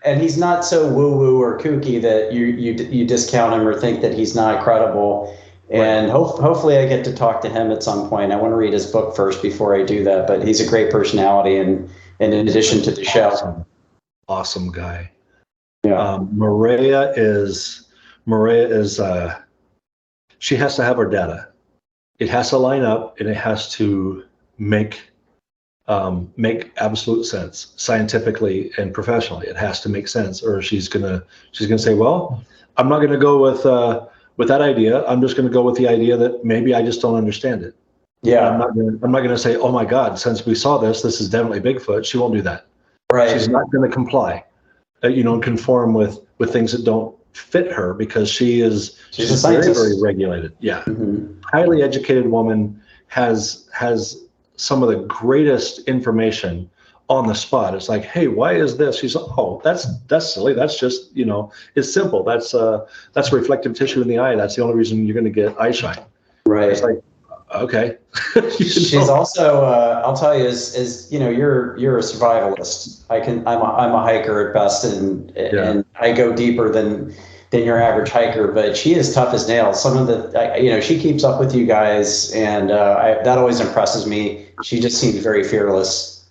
S1: And he's not so woo-woo or kooky that you discount him or think that he's not credible. And hopefully I get to talk to him at some point. I want to read his book first before I do that, but he's a great personality and in addition to the show.
S2: Awesome guy.
S1: Yeah.
S2: Maria is she has to have her data. It has to line up and it has to make absolute sense scientifically and professionally. It has to make sense, or she's gonna say, well, I'm not gonna go with that idea. I'm just gonna go with the idea that maybe I just don't understand it.
S1: Yeah.
S2: I'm not gonna say, oh my God, since we saw this is definitely Bigfoot. She won't do that.
S1: Right.
S2: She's not gonna comply, and conform with things that don't fit her, because she's
S1: a scientist.
S2: Very, very regulated. Yeah.
S1: Mm-hmm.
S2: Highly educated woman, has some of the greatest information on the spot. It's like, hey, why is this? She's like, oh, that's silly. That's just, it's simple. That's reflective tissue in the eye. That's the only reason you're going to get eye shine.
S1: Right.
S2: It's like, okay.
S1: She's also, I'll tell you, is you're a survivalist. I'm a hiker at best, and I go deeper than your average hiker, but she is tough as nails. Some of the, she keeps up with you guys, and that always impresses me. She just seems very fearless.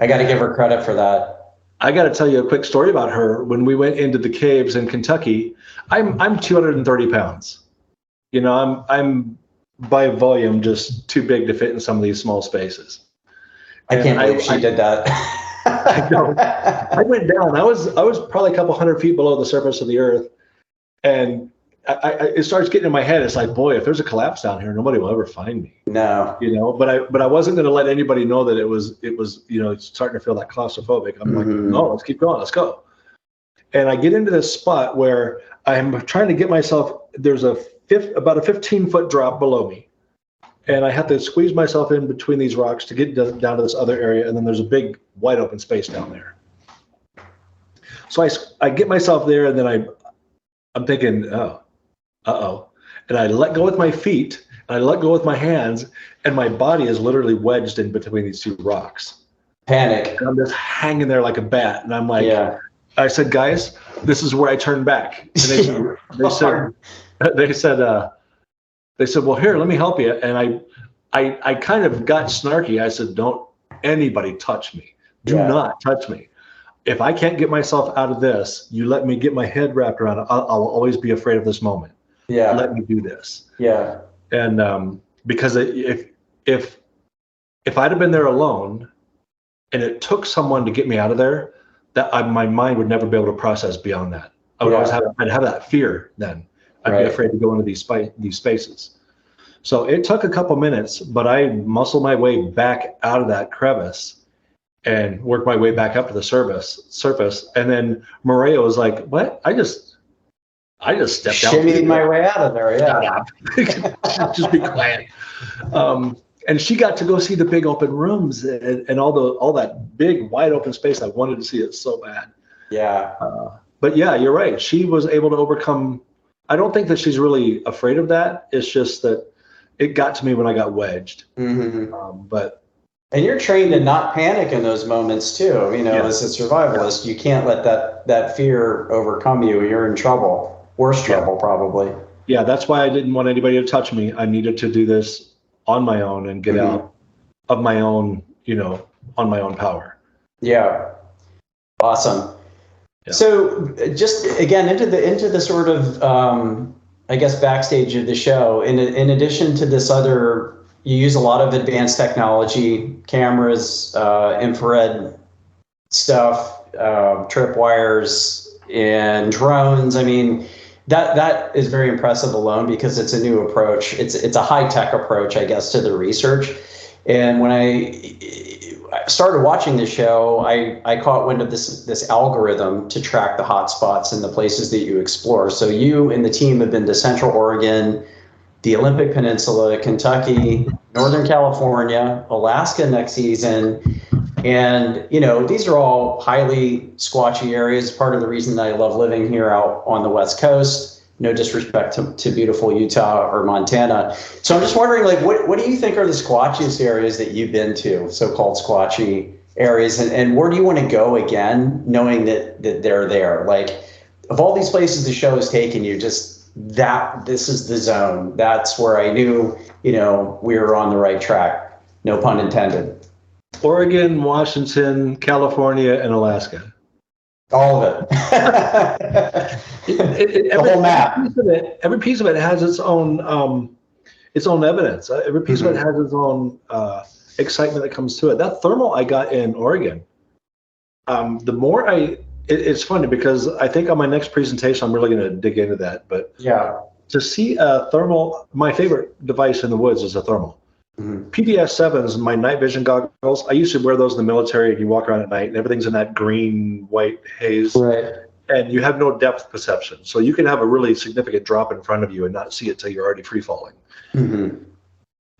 S1: I got to give her credit for that.
S2: I got to tell you a quick story about her. When we went into the caves in Kentucky, I'm 230 pounds. I'm by volume just too big to fit in some of these small spaces.
S1: I can't believe she did that.
S2: I know. I went down. I was probably a couple hundred feet below the surface of the earth, and it starts getting in my head. It's like, boy, if there's a collapse down here, nobody will ever find me.
S1: No.
S2: But I wasn't going to let anybody know that it was it's starting to feel that claustrophobic. I'm like, no, let's keep going. Let's go. And I get into this spot where I'm trying to get myself. There's about a 15-foot drop below me, and I have to squeeze myself in between these rocks to get down to this other area, and then there's a big wide open space down there. So I get myself there, and then I'm thinking, and I let go with my feet, and I let go with my hands, and my body is literally wedged in between these two rocks.
S1: Panic.
S2: And I'm just hanging there like a bat, and I'm like, I said, guys, this is where I turn back. And they said, well, here, let me help you. And I kind of got snarky. I said, don't anybody touch me. Do not touch me. If I can't get myself out of this, you let me get my head wrapped around it. I'll always be afraid of this moment.
S1: Yeah.
S2: Let me do this.
S1: Yeah.
S2: And because if I'd have been there alone and it took someone to get me out of there, my mind would never be able to process beyond that. I would always have that fear then. I'd be afraid to go into these spaces. So it took a couple minutes, but I muscled my way back out of that crevice and worked my way back up to the surface. And then Maria was like, what? I just stepped out.
S1: Shimmied my way out of there,
S2: Just be quiet. And she got to go see the big open rooms and all that big wide open space. I wanted to see it so bad.
S1: Yeah.
S2: But yeah, you're right. She was able to overcome. I don't think that she's really afraid of that. It's just that it got to me when I got wedged.
S1: Mm-hmm. And you're trained to not panic in those moments too. As a survivalist, you can't let that fear overcome you. You're in trouble, worse trouble probably.
S2: Yeah, that's why I didn't want anybody to touch me. I needed to do this on my own and get out of my own, on my own power.
S1: Yeah. Awesome. Yeah. So just again into the sort of I guess backstage of the show. In addition to this other, you use a lot of advanced technology, cameras, infrared stuff, tripwires, and drones. I mean, that is very impressive alone because it's a new approach. It's a high tech approach, I guess, to the research. And when I started watching the show, I caught wind of this algorithm to track the hot spots and the places that you explore. So you and the team have been to Central Oregon, the Olympic Peninsula, Kentucky, Northern California, Alaska next season. And, these are all highly squatchy areas. Part of the reason that I love living here out on the West Coast. No disrespect to beautiful Utah or Montana. So I'm just wondering, like, what do you think are the squatchiest areas that you've been to, so-called squatchy areas, and where do you want to go again, knowing that they're there? Like, of all these places the show has taken you, this is the zone. That's where I knew, we were on the right track. No pun intended.
S2: Oregon, Washington, California, and Alaska.
S1: All of it. The whole map.
S2: Every piece of it has its own evidence. Every piece of it has its own excitement that comes to it. That thermal I got in Oregon, the more it's funny because I think on my next presentation I'm really going to dig into that. But
S1: yeah,
S2: to see a thermal, my favorite device in the woods is a thermal. PBS-7s, my night vision goggles. I used to wear those in the military, and you walk around at night, and everything's in that green, white haze,
S1: right?
S2: And you have no depth perception, so you can have a really significant drop in front of you and not see it till you're already free falling. The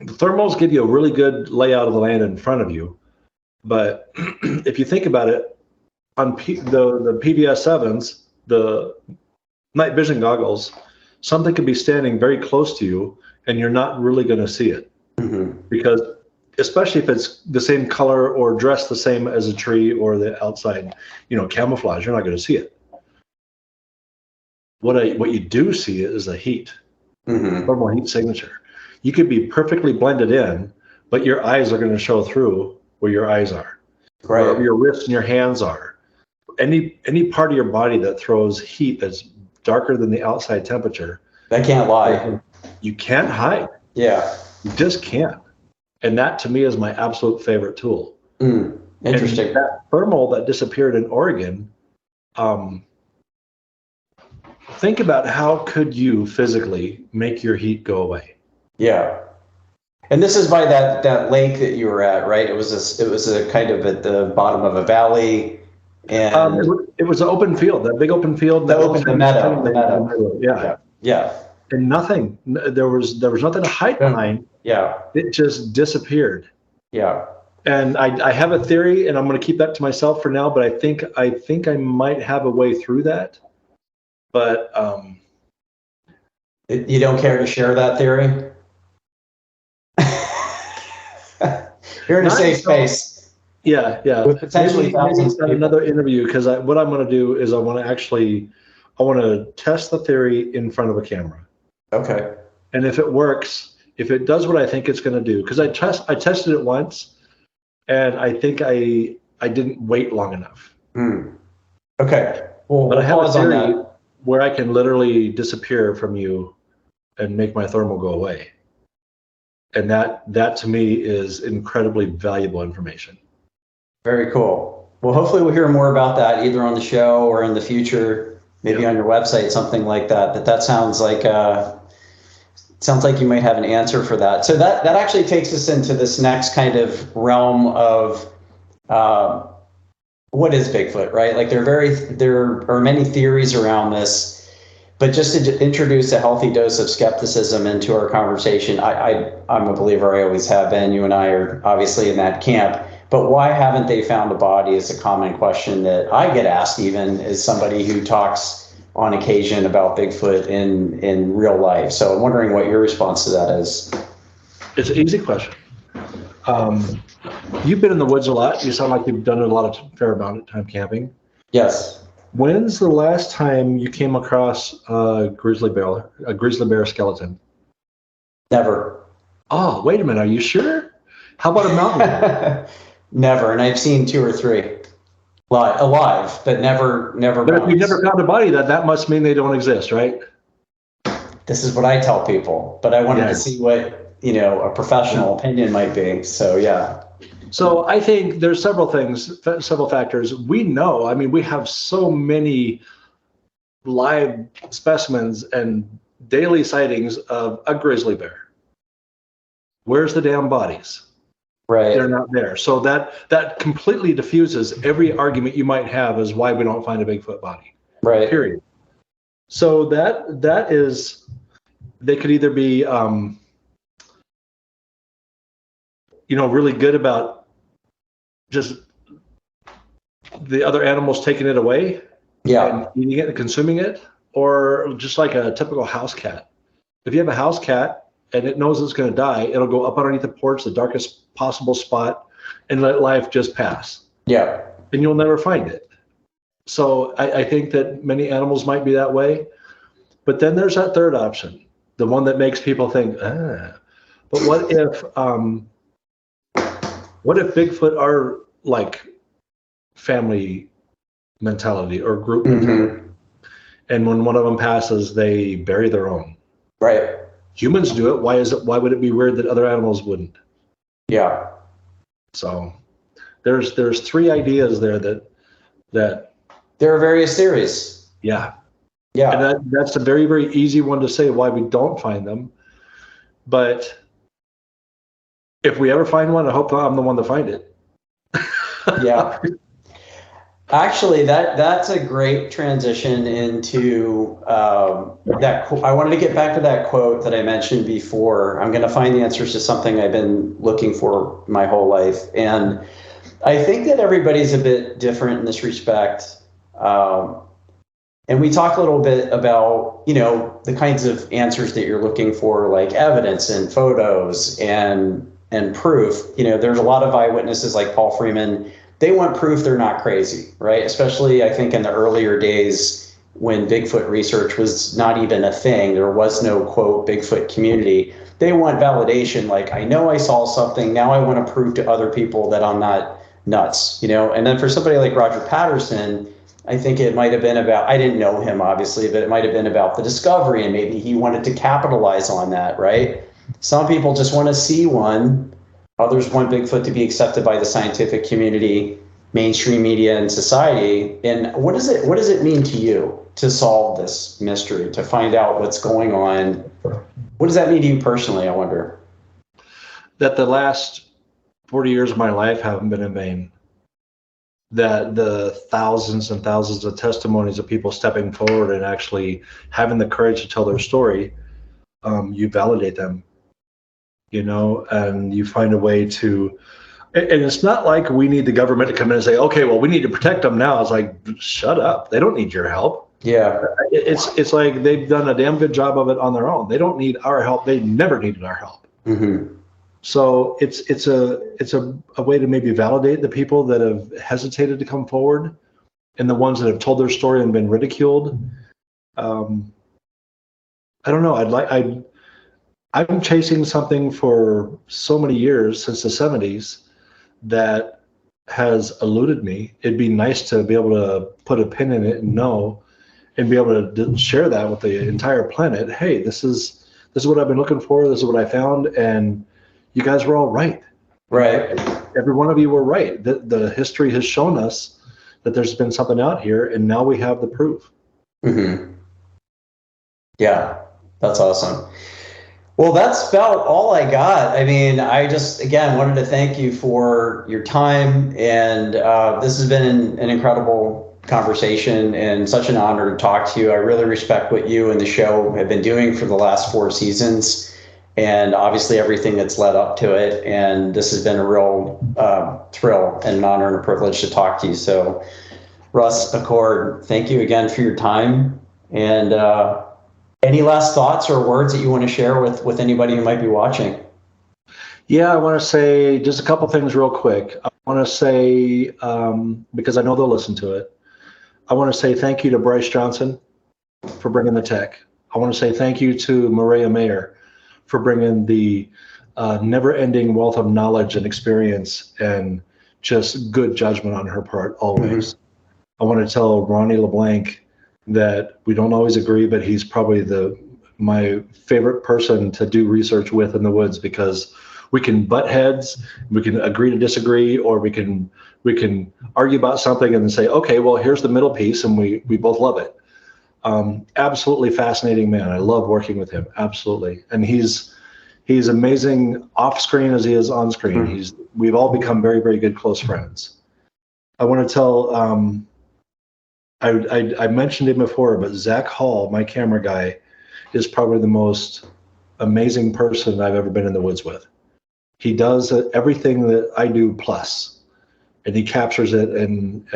S2: thermals give you a really good layout of the land in front of you, but if you think about it, on the PBS-7s, the night vision goggles, something could be standing very close to you, and you're not really going to see it. Because especially if it's the same color or dressed the same as a tree or the outside, camouflage, you're not going to see it. What you do see is a heat, thermal heat signature. You could be perfectly blended in, but your eyes are going to show through where your eyes are,
S1: right?
S2: Wherever your wrists and your hands are. Any part of your body that throws heat that's darker than the outside temperature.
S1: That can't lie.
S2: You can't hide.
S1: Yeah.
S2: You just can't. And that to me is my absolute favorite tool.
S1: Interesting.
S2: And that thermal that disappeared in Oregon, think about how could you physically make your heat go away?
S1: Yeah. And this is by that lake that you were at, right? It was a kind of at the bottom of a valley. And
S2: it was an open field, that big open field.
S1: The meadow. Yeah.
S2: And nothing. There was nothing to hide behind.
S1: Yeah.
S2: It just disappeared.
S1: Yeah.
S2: And I have a theory, and I'm going to keep that to myself for now. But I think I might have a way through that. But
S1: you don't care to share that theory? You're in a safe space.
S2: Yeah.
S1: With potentially thousands
S2: maybe another interview, because what I'm going to do is I want to test the theory in front of a camera.
S1: Okay.
S2: And if it works, if it does what I think it's going to do, because I tested it once, and I think I didn't wait long enough.
S1: Okay. Well,
S2: but I have a theory where I can literally disappear from you and make my thermal go away. And that to me is incredibly valuable information.
S1: Very cool. Well, hopefully we'll hear more about that either on the show or in the future, maybe on your website, something like that. That sounds like you might have an answer for that. So that actually takes us into this next kind of realm of what is Bigfoot, right? Like there are many theories around this. But just to introduce a healthy dose of skepticism into our conversation, I'm a believer, I always have been. You and I are obviously in that camp. But why haven't they found a body is a common question that I get asked, even as somebody who talks on occasion about Bigfoot in real life. So I'm wondering what your response to that is.
S2: It's an easy question. You've been in the woods a lot. You sound like you've done a fair amount of time camping.
S1: Yes.
S2: When's the last time you came across a grizzly bear skeleton?
S1: Never.
S2: Oh, wait a minute. Are you sure? How about a mountain lion?
S1: Never. And I've seen 2 or 3 alive, but never.
S2: But if you never found a body, that must mean they don't exist, right?
S1: This is what I tell people, but I wanted to see what a professional opinion might be. So yeah.
S2: So I think there's several factors. We know, I mean, we have so many live specimens and daily sightings of a grizzly bear. Where's the damn bodies?
S1: Right.
S2: They're not there. So that completely diffuses every argument you might have as why we don't find a Bigfoot body.
S1: Right.
S2: Period. So that is, they could either be, really good about just the other animals taking it away, and eating it and consuming it, or just like a typical house cat. If you have a house cat and it knows it's going to die, it'll go up underneath the porch, the darkest possible spot, and let life just pass.
S1: Yeah.
S2: And you'll never find it. So I think that many animals might be that way. But then there's that third option, the one that makes people think, but what if Bigfoot are like family mentality or group mentality? And when one of them passes, they bury their own.
S1: Right.
S2: Humans do it. Why would it be weird that other animals wouldn't?
S1: Yeah.
S2: So there's three ideas there that
S1: there are various theories.
S2: Yeah.
S1: Yeah.
S2: And that's a very, very easy one to say why we don't find them. But if we ever find one, I hope I'm the one to find it.
S1: Yeah. Actually, that's a great transition into that. I wanted to get back to that quote that I mentioned before. I'm going to find the answers to something I've been looking for my whole life. And I think that everybody's a bit different in this respect. And we talk a little bit about, the kinds of answers that you're looking for, like evidence and photos and proof. There's a lot of eyewitnesses like Paul Freeman. They want proof they're not crazy, right? Especially, I think, in the earlier days when Bigfoot research was not even a thing. There was no, quote, Bigfoot community. They want validation. Like, I know I saw something. Now I want to prove to other people that I'm not nuts, And then for somebody like Roger Patterson, I think it might have been about, I didn't know him, obviously, but it might have been about the discovery, and maybe he wanted to capitalize on that, right? Some people just want to see one. Others want Bigfoot to be accepted by the scientific community, mainstream media, and society. And what does it mean to you to solve this mystery, to find out what's going on? What does that mean to you personally, I wonder?
S2: That the last 40 years of my life haven't been in vain. That the thousands and thousands of testimonies of people stepping forward and actually having the courage to tell their story, you validate them, and you find a way to, and it's not like we need the government to come in and say, okay, well, we need to protect them now. It's like, shut up. They don't need your help.
S1: Yeah.
S2: It's like they've done a damn good job of it on their own. They don't need our help. They never needed our help.
S1: Mm-hmm.
S2: So it's a way to maybe validate the people that have hesitated to come forward, and the ones that have told their story and been ridiculed. I don't know. I'm chasing something for so many years, since the 70s, that has eluded me. It'd be nice to be able to put a pin in it and know, and be able to share that with the entire planet. Hey, this is what I've been looking for. This is what I found, and you guys were all right.
S1: Right.
S2: Every one of you were right. The history has shown us that there's been something out here, and now we have the proof.
S1: Mm-hmm. Yeah, that's awesome. Well, that's about all I got. I mean, I just, again, wanted to thank you for your time. And this has been an incredible conversation and such an honor to talk to you. I really respect what you and the show have been doing for the last 4 seasons, and obviously everything that's led up to it. And this has been a real thrill and an honor and a privilege to talk to you. So, Russ Acord, thank you again for your time. And any last thoughts or words that you want to share with anybody who might be watching?
S2: Yeah, I want to say just a couple things real quick. I want to say, because I know they'll listen to it, I want to say thank you to Bryce Johnson for bringing the tech. I want to say thank you to Maria Mayer for bringing the never-ending wealth of knowledge and experience and just good judgment on her part always. Mm-hmm. I want to tell Ronnie LeBlanc that we don't always agree, but he's probably my favorite person to do research with in the woods, because we can butt heads, we can agree to disagree, or we can argue about something and say, okay, well, here's the middle piece, and we both love it. Absolutely fascinating man. I love working with him. Absolutely. And he's amazing off screen as he is on screen. Mm-hmm. We've all become very, very good close friends. I want to tell, I mentioned him before, but Zach Hall, my camera guy, is probably the most amazing person I've ever been in the woods with. He does everything that I do plus, and he captures it, and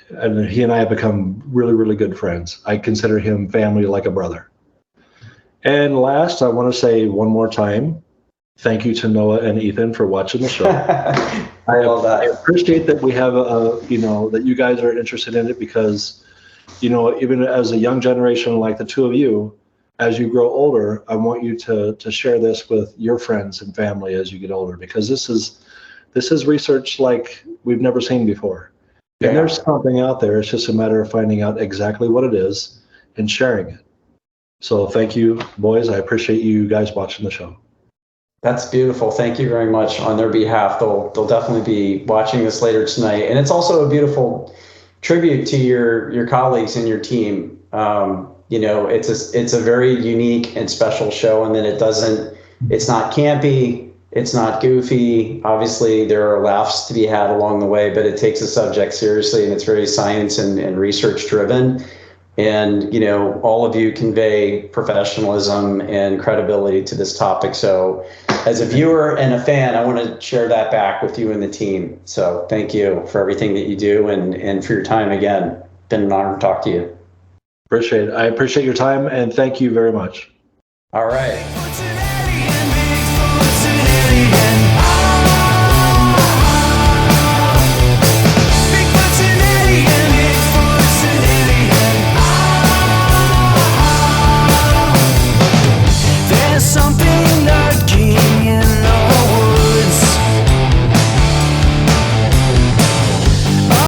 S2: and he and I have become really, really good friends. I consider him family, like a brother. And last, I want to say one more time, thank you to Noah and Ethan for watching the show. I appreciate that we have that you guys are interested in it, because, even as a young generation like the two of you, as you grow older, I want you to share this with your friends and family as you get older, because this is research like we've never seen before. Yeah. And there's something out there. It's just a matter of finding out exactly what it is and sharing it. So thank you, boys. I appreciate you guys watching the show.
S1: That's beautiful. Thank you very much on their behalf. They'll definitely be watching this later tonight. And it's also a beautiful tribute to your colleagues and your team. It's a very unique and special show, and then it's not campy, it's not goofy. Obviously, there are laughs to be had along the way, but it takes the subject seriously, and it's very science and research driven. And, all of you convey professionalism and credibility to this topic. So as a viewer and a fan, I want to share that back with you and the team. So thank you for everything that you do and for your time again. Been an honor to talk to you.
S2: Appreciate it. I appreciate your time, and thank you very much.
S1: All right.